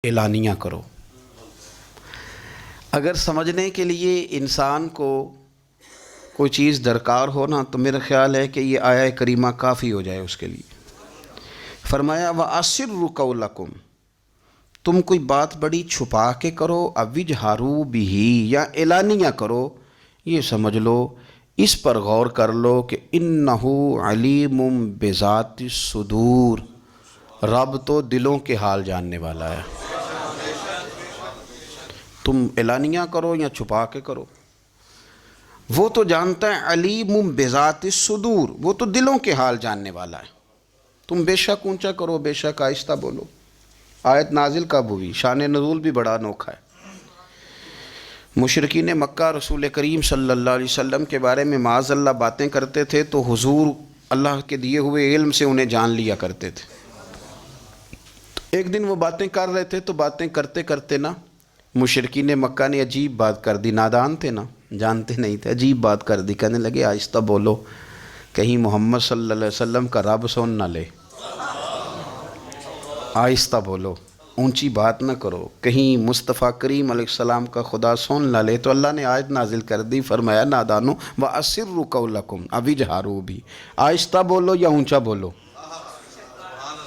اعلانیہ کرو۔ اگر سمجھنے کے لیے انسان کو کوئی چیز درکار ہو نا تو میرا خیال ہے کہ یہ آیہ کریمہ کافی ہو جائے اس کے لیے۔ فرمایا وَأَسِرُّ قَوْلَكُمْ، تم کوئی بات بڑی چھپا کے کرو، اَوِجْهَرُوا بِهِ، یا اعلانیہ کرو، یہ سمجھ لو، اس پر غور کر لو کہ اِنَّهُ عَلِيمٌ بِذَاتِ الصُّدُورِ، رب تو دلوں کے حال جاننے والا ہے۔ تم اعلانیہ کرو یا چھپا کے کرو، وہ تو جانتا ہے، علیم بذات الصدور، وہ تو دلوں کے حال جاننے والا ہے۔ تم بے شک اونچا کرو، بے شک آہستہ بولو۔ آیت نازل کب ہوئی؟ شان نزول بھی بڑا انوکھا ہے۔ مشرکین مکہ رسول کریم صلی اللہ علیہ وسلم کے بارے میں معاذ اللہ باتیں کرتے تھے تو حضور اللہ کے دیے ہوئے علم سے انہیں جان لیا کرتے تھے۔ ایک دن وہ باتیں کر رہے تھے تو باتیں کرتے کرتے نا مشرکین مکہ نے عجیب بات کر دی، نادان تھے نا، جانتے نہیں تھے، عجیب بات کر دی، کہنے لگے آہستہ بولو، کہیں محمد صلی اللہ علیہ وسلم کا رب سن نہ لے، آہستہ بولو، اونچی بات نہ کرو، کہیں مصطفیٰ کریم علیہ السلام کا خدا سن نہ لے۔ تو اللہ نے آیت نازل کر دی، فرمایا نادانو وَأَسِرُّ قَوْلَكُمْ اَوِجْهَرُوا بِهِ، آہستہ بولو یا اونچا بولو۔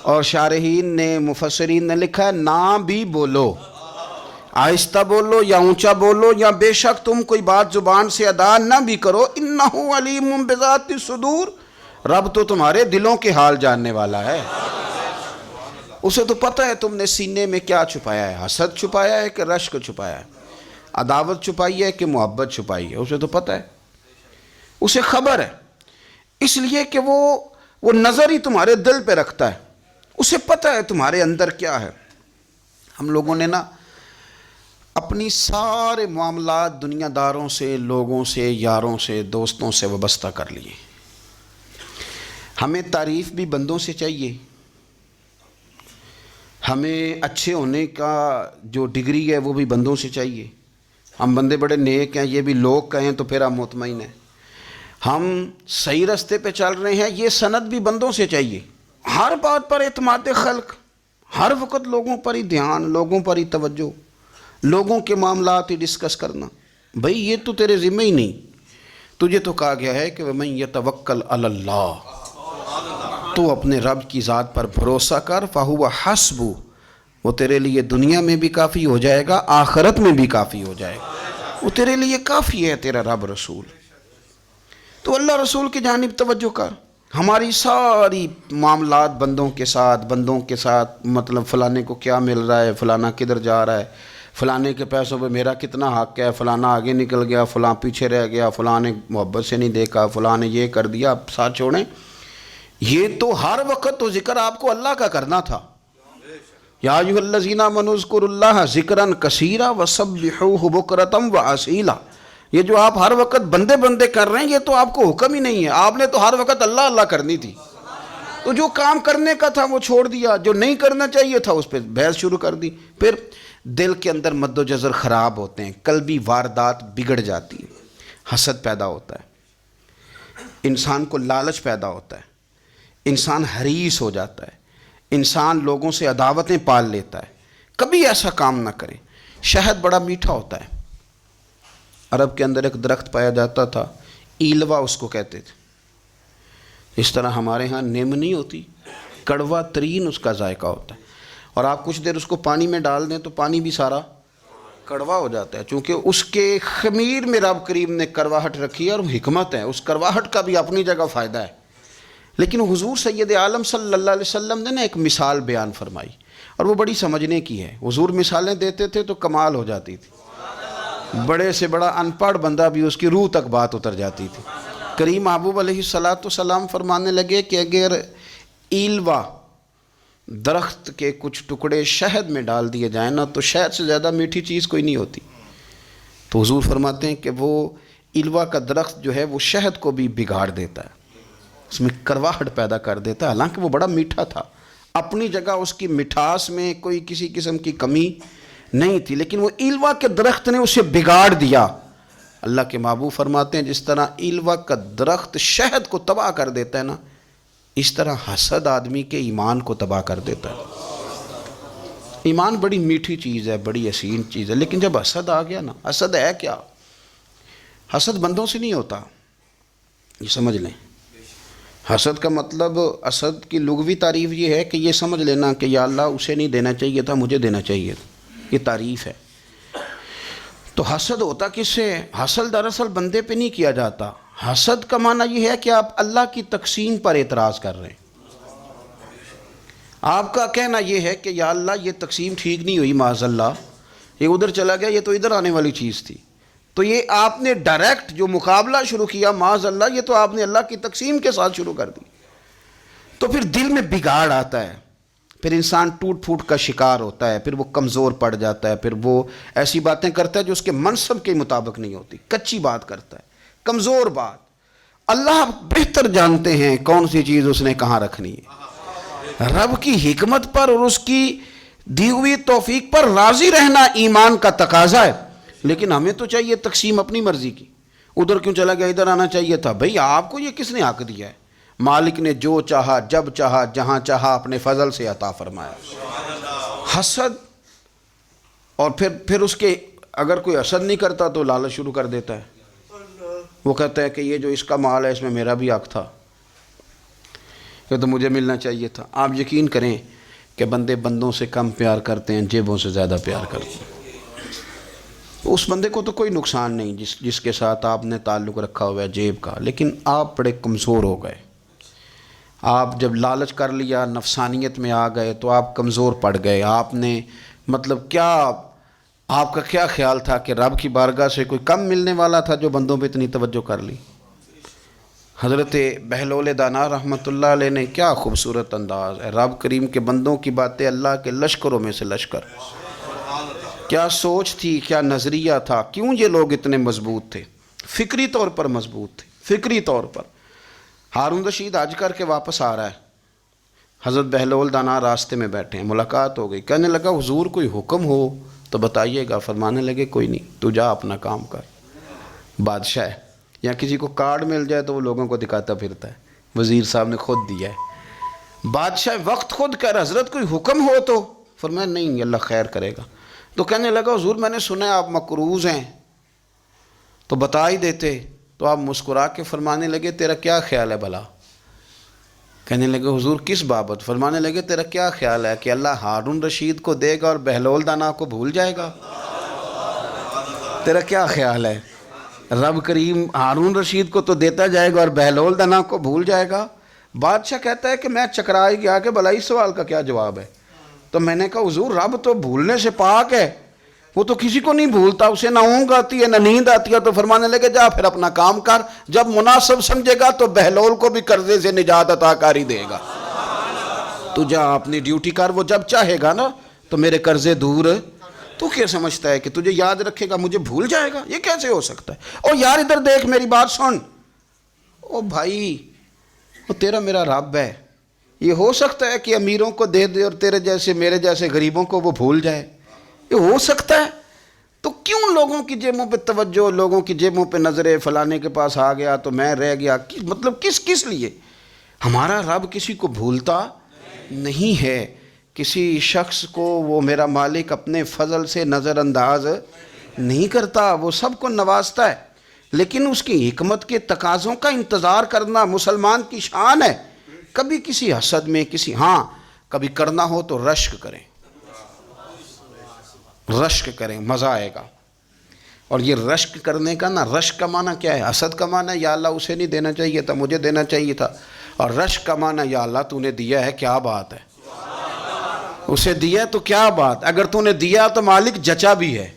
اور شارحین نے مفسرین نے لکھا ہے نہ بھی بولو، آہستہ بولو یا اونچا بولو، یا بے شک تم کوئی بات زبان سے ادا نہ بھی کرو، اِنَّهُ عَلِيمٌ بِذَاتِ الصُّدُورِ، رب تو تمہارے دلوں کے حال جاننے والا ہے۔ اسے تو پتہ ہے تم نے سینے میں کیا چھپایا ہے، حسد چھپایا ہے کہ رشک چھپایا ہے، عداوت چھپائی ہے کہ محبت چھپائی ہے، اسے تو پتہ ہے، اسے خبر ہے، اس لیے کہ وہ نظر ہی تمہارے دل پہ رکھتا ہے، اسے پتہ ہے تمہارے اندر کیا ہے۔ ہم لوگوں نے نا اپنی سارے معاملات دنیا داروں سے، لوگوں سے، یاروں سے، دوستوں سے وابستہ کر لیے۔ ہمیں تعریف بھی بندوں سے چاہیے، ہمیں اچھے ہونے کا جو ڈگری ہے وہ بھی بندوں سے چاہیے۔ ہم بندے بڑے نیک ہیں، یہ بھی لوگ کہیں تو پھر ہم مطمئن ہیں۔ ہم صحیح راستے پہ چل رہے ہیں، یہ سند بھی بندوں سے چاہیے۔ ہر بات پر اعتماد خلق، ہر وقت لوگوں پر ہی دھیان، لوگوں پر ہی توجہ، لوگوں کے معاملات ہی ڈسکس کرنا، بھئی یہ تو تیرے ذمہ ہی نہیں۔ تجھے تو کہا گیا ہے کہ وَمَن يَتَوَكَّلْ عَلَى اللَّهِ، تو اپنے رب کی ذات پر بھروسہ کر، فَهُوَ حَسْبُهُ، وہ تیرے لیے دنیا میں بھی کافی ہو جائے گا، آخرت میں بھی کافی ہو جائے گا، وہ تیرے لیے کافی ہے تیرا رب رسول۔ تو اللہ رسول کی جانب توجہ کر۔ ہماری ساری معاملات بندوں کے ساتھ مطلب فلانے کو کیا مل رہا ہے، فلانا کدھر جا رہا ہے، فلانے کے پیسوں پہ میرا کتنا حق ہے، فلانا آگے نکل گیا، فلاں پیچھے رہ گیا، فلاں نے محبت سے نہیں دیکھا، فلاں نے یہ کر دیا، اب ساتھ چھوڑیں۔ یہ تو ہر وقت تو ذکر آپ کو اللہ کا کرنا تھا۔ یا ایھا الذین آمنوا اذکروا اللہ ذکرا کثیرا وسبحوہ بکرۃ واسیلا، یہ جو آپ ہر وقت بندے کر رہے ہیں یہ تو آپ کو حکم ہی نہیں ہے، آپ نے تو ہر وقت اللہ اللہ کرنی تھی۔ تو جو کام کرنے کا تھا وہ چھوڑ دیا، جو نہیں کرنا چاہیے تھا اس پہ بحث شروع کر دی۔ پھر دل کے اندر مد و جزر خراب ہوتے ہیں، قلبی واردات بگڑ جاتی ہیں، حسد پیدا ہوتا ہے، انسان کو لالچ پیدا ہوتا ہے، انسان حریص ہو جاتا ہے، انسان لوگوں سے عداوتیں پال لیتا ہے۔ کبھی ایسا کام نہ کریں۔ شہد بڑا میٹھا ہوتا ہے، عرب کے اندر ایک درخت پایا جاتا تھا، ایلوا اس کو کہتے تھے۔ اس طرح ہمارے ہاں نیم نہیں ہوتی، کڑوا ترین اس کا ذائقہ ہوتا ہے، اور آپ کچھ دیر اس کو پانی میں ڈال دیں تو پانی بھی سارا کڑوا ہو جاتا ہے، چونکہ اس کے خمیر میں رب کریم نے کرواہٹ رکھی ہے، اور حکمت ہے، اس کرواہٹ کا بھی اپنی جگہ فائدہ ہے۔ لیکن حضور سید عالم صلی اللہ علیہ وسلم نے ایک مثال بیان فرمائی، اور وہ بڑی سمجھنے کی ہے۔ حضور مثالیں دیتے تھے تو کمال ہو جاتی تھی، بڑے سے بڑا ان پڑھ بندہ بھی اس کی روح تک بات اتر جاتی تھی۔ کریم محبوب علیہ السلام فرمانے لگے کہ اگر ایلوا درخت کے کچھ ٹکڑے شہد میں ڈال دیے جائیں نا تو شہد سے زیادہ میٹھی چیز کوئی نہیں ہوتی۔ تو حضور فرماتے ہیں کہ وہ ایلوا کا درخت جو ہے وہ شہد کو بھی بگاڑ دیتا ہے، اس میں کرواہٹ پیدا کر دیتا ہے، حالانکہ وہ بڑا میٹھا تھا، اپنی جگہ اس کی مٹھاس میں کوئی کسی قسم کی کمی نہیں تھی، لیکن وہ ایلوا کے درخت نے اسے بگاڑ دیا۔ اللہ کے محبوب فرماتے ہیں جس طرح ایلوا کا درخت شہد کو تباہ کر دیتا ہے نا، اس طرح حسد آدمی کے ایمان کو تباہ کر دیتا ہے۔ ایمان بڑی میٹھی چیز ہے، بڑی حسین چیز ہے، لیکن جب حسد آ گیا نا، حسد ہے کیا؟ حسد بندوں سے نہیں ہوتا، یہ سمجھ لیں۔ حسد کا مطلب، حسد کی لغوی تعریف یہ ہے کہ یہ سمجھ لینا کہ یا اللہ اسے نہیں دینا چاہیے تھا، مجھے دینا چاہیے تھا، یہ تعریف ہے۔ تو حسد ہوتا کس سے؟ حسد دراصل بندے پہ نہیں کیا جاتا، حسد کا معنی یہ ہے کہ آپ اللہ کی تقسیم پر اعتراض کر رہے ہیں۔ آپ کا کہنا یہ ہے کہ یا اللہ یہ تقسیم ٹھیک نہیں ہوئی، معاذ اللہ یہ ادھر چلا گیا، یہ تو ادھر آنے والی چیز تھی، تو یہ آپ نے ڈائریکٹ جو مقابلہ شروع کیا، معاذ اللہ یہ تو آپ نے اللہ کی تقسیم کے ساتھ شروع کر دی۔ تو پھر دل میں بگاڑ آتا ہے، پھر انسان ٹوٹ پھوٹ کا شکار ہوتا ہے، پھر وہ کمزور پڑ جاتا ہے، پھر وہ ایسی باتیں کرتا ہے جو اس کے منصب کے مطابق نہیں ہوتی، کچی بات کرتا ہے، کمزور بات۔ اللہ بہتر جانتے ہیں کون سی چیز اس نے کہاں رکھنی ہے۔ رب کی حکمت پر اور اس کی دی ہوئی توفیق پر راضی رہنا ایمان کا تقاضا ہے، لیکن ہمیں تو چاہیے تقسیم اپنی مرضی کی، ادھر کیوں چلا گیا، ادھر آنا چاہیے تھا۔ بھئی آپ کو یہ کس نے حق دیا ہے؟ مالک نے جو چاہا، جب چاہا، جہاں چاہا اپنے فضل سے عطا فرمایا۔ حسد، اور پھر اس کے اگر کوئی حسد نہیں کرتا تو لالچ شروع کر دیتا ہے، وہ کہتا ہے کہ یہ جو اس کا مال ہے اس میں میرا بھی حق تھا، یہ تو مجھے ملنا چاہیے تھا۔ آپ یقین کریں کہ بندے بندوں سے کم پیار کرتے ہیں، جیبوں سے زیادہ پیار کرتے ہیں۔ اس بندے کو تو کوئی نقصان نہیں جس کے ساتھ آپ نے تعلق رکھا ہوا ہے جیب کا، لیکن آپ بڑے کمزور ہو گئے۔ آپ جب لالچ کر لیا، نفسانیت میں آ گئے تو آپ کمزور پڑ گئے۔ آپ نے مطلب کیا، آپ کا کیا خیال تھا کہ رب کی بارگاہ سے کوئی کم ملنے والا تھا جو بندوں پہ اتنی توجہ کر لی؟ حضرت بہلول دانا رحمۃ اللہ علیہ نے کیا خوبصورت انداز ہے، رب کریم کے بندوں کی باتیں اللہ کے لشکروں میں سے لشکر، کیا سوچ تھی، کیا نظریہ تھا، کیوں یہ لوگ اتنے مضبوط تھے، فکری طور پر مضبوط تھے، فکری طور پر۔ ہارون رشید حج کر کے واپس آ رہا ہے، حضرت بہلول دانا راستے میں بیٹھے ہیں، ملاقات ہو گئی، کہنے لگا حضور کوئی حکم ہو تو بتائیے گا۔ فرمانے لگے کوئی نہیں، تو جا اپنا کام کر۔ بادشاہ ہے، یا کسی کو کارڈ مل جائے تو وہ لوگوں کو دکھاتا پھرتا ہے، وزیر صاحب نے خود دیا ہے۔ بادشاہ وقت خود کر، حضرت کوئی حکم ہو تو؟ فرمایا نہیں، اللہ خیر کرے گا۔ تو کہنے لگا حضور میں نے سنا ہے آپ مقروض ہیں، تو بتا ہی دیتے۔ تو آپ مسکرا کے فرمانے لگے تیرا کیا خیال ہے بھلا؟ کہنے لگے حضور کس بابت؟ فرمانے لگے تیرا کیا خیال ہے کہ اللہ ہارون رشید کو دے گا اور بہلول دانا کو بھول جائے گا؟ تیرا کیا خیال ہے؟ رب کریم ہارون رشید کو تو دیتا جائے گا اور بہلول دانا کو بھول جائے گا؟ بادشاہ کہتا ہے کہ میں چکرا ہی گیا کہ بھلا اس سوال کا کیا جواب ہے؟ تو میں نے کہا حضور رب تو بھولنے سے پاک ہے، وہ تو کسی کو نہیں بھولتا، اسے نہ اونگ آتی ہے نہ نیند آتی ہے۔ تو فرمانے لگے جا پھر اپنا کام کر، جب مناسب سمجھے گا تو بہلول کو بھی قرضے سے نجات عطا کاری دے گا، تو جا اپنی ڈیوٹی کر، وہ جب چاہے گا نا تو میرے قرضے دور۔ تو کیا سمجھتا ہے کہ تجھے یاد رکھے گا مجھے بھول جائے گا؟ یہ کیسے ہو سکتا ہے؟ اور یار ادھر دیکھ میری بات سن، او بھائی وہ تیرا میرا رب ہے، یہ ہو سکتا ہے کہ امیروں کو دے دے اور تیرے جیسے میرے جیسے غریبوں کو وہ بھول جائے؟ یہ ہو سکتا ہے؟ تو کیوں لوگوں کی جیبوں پہ توجہ، لوگوں کی جیبوں پہ نظریں، فلانے کے پاس آ گیا تو میں رہ گیا، مطلب کس لیے؟ ہمارا رب کسی کو بھولتا نہیں ہے، کسی شخص کو وہ میرا مالک اپنے فضل سے نظر انداز نہیں کرتا، وہ سب کو نوازتا ہے، لیکن اس کی حکمت کے تقاضوں کا انتظار کرنا مسلمان کی شان ہے۔ کبھی کسی حسد میں کبھی کرنا ہو تو رشک کریں، مزہ آئے گا۔ اور یہ رشک کرنے کا رشک کا معنی کیا ہے؟ حسد کا معنی یا اللہ اسے نہیں دینا چاہیے تھا، مجھے دینا چاہیے تھا، اور رشک کا معنی یا اللہ تو نے دیا ہے، کیا بات ہے، اسے دیا تو کیا بات، اگر تو نے دیا تو مالک جچا بھی ہے،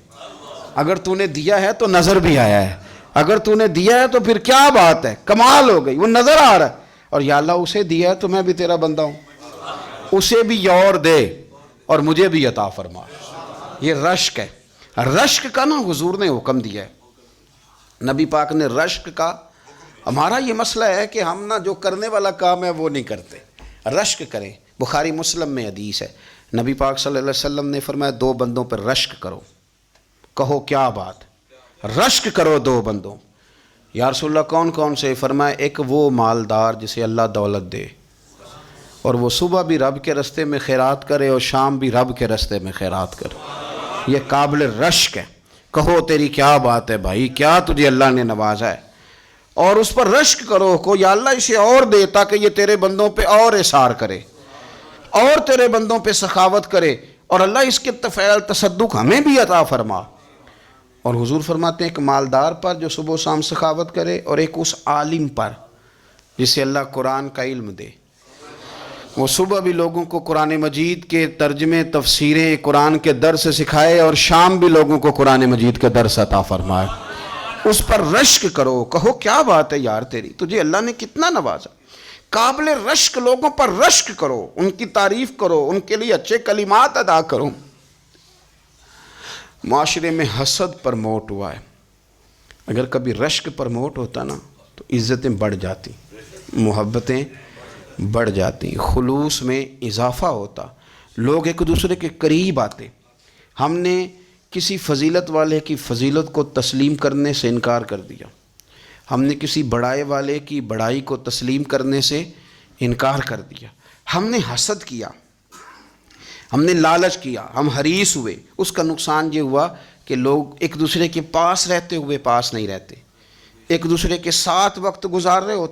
اگر تو نے دیا ہے تو نظر بھی آیا ہے، اگر تو نے دیا ہے تو پھر کیا بات ہے، کمال ہو گئی، وہ نظر آ رہا ہے۔ اور یا اللہ اسے دیا ہے تو میں بھی تیرا بندہ ہوں، اسے بھی اور دے اور مجھے بھی عطا فرما۔ یہ رشک ہے، رشک کا حضور نے حکم دیا ہے، نبی پاک نے رشک کا۔ ہمارا یہ مسئلہ ہے کہ ہم جو کرنے والا کام ہے وہ نہیں کرتے، رشک کریں۔ بخاری مسلم میں حدیث ہے، نبی پاک صلی اللہ علیہ وسلم نے فرمایا 2 بندوں پر رشک کرو۔ کہو کیا بات؟ رشک کرو 2 بندوں۔ یا رسول اللہ کون کون سے؟ فرمایا ایک وہ مالدار جسے اللہ دولت دے، اور وہ صبح بھی رب کے رستے میں خیرات کرے اور شام بھی رب کے رستے میں خیرات کرے، یہ قابل رشک ہے۔ کہو تیری کیا بات ہے بھائی، کیا تجھے اللہ نے نوازا ہے، اور اس پر رشک کرو کو یا اللہ اسے اور دے تاکہ یہ تیرے بندوں پہ اور اثار کرے اور تیرے بندوں پہ سخاوت کرے، اور اللہ اس کے فعل تصدق ہمیں بھی عطا فرما۔ اور حضور فرماتے ہیں ایک مالدار پر جو صبح و شام سخاوت کرے، اور ایک اس عالم پر جسے اللہ قرآن کا علم دے، وہ صبح بھی لوگوں کو قرآن مجید کے ترجمے تفسیریں قرآن کے درس سکھائے، اور شام بھی لوگوں کو قرآن مجید کے درس عطا فرمائے۔ اس پر رشک کرو، کہو کیا بات ہے یار تیری، تجھے اللہ نے کتنا نوازا۔ قابل رشک لوگوں پر رشک کرو، ان کی تعریف کرو، ان کے لیے اچھے کلمات ادا کرو۔ معاشرے میں حسد پرموٹ ہوا ہے، اگر کبھی رشک پرموٹ ہوتا نا تو عزتیں بڑھ جاتی، محبتیں بڑھ جاتی، خلوص میں اضافہ ہوتا، لوگ ایک دوسرے کے قریب آتے۔ ہم نے کسی فضیلت والے کی فضیلت کو تسلیم کرنے سے انکار کر دیا، ہم نے کسی بڑائی والے کی بڑائی کو تسلیم کرنے سے انکار کر دیا، ہم نے حسد کیا، ہم نے لالچ کیا، ہم حریص ہوئے۔ اس کا نقصان یہ ہوا کہ لوگ ایک دوسرے کے پاس رہتے ہوئے پاس نہیں رہتے، ایک دوسرے کے ساتھ وقت گزار رہے ہوتے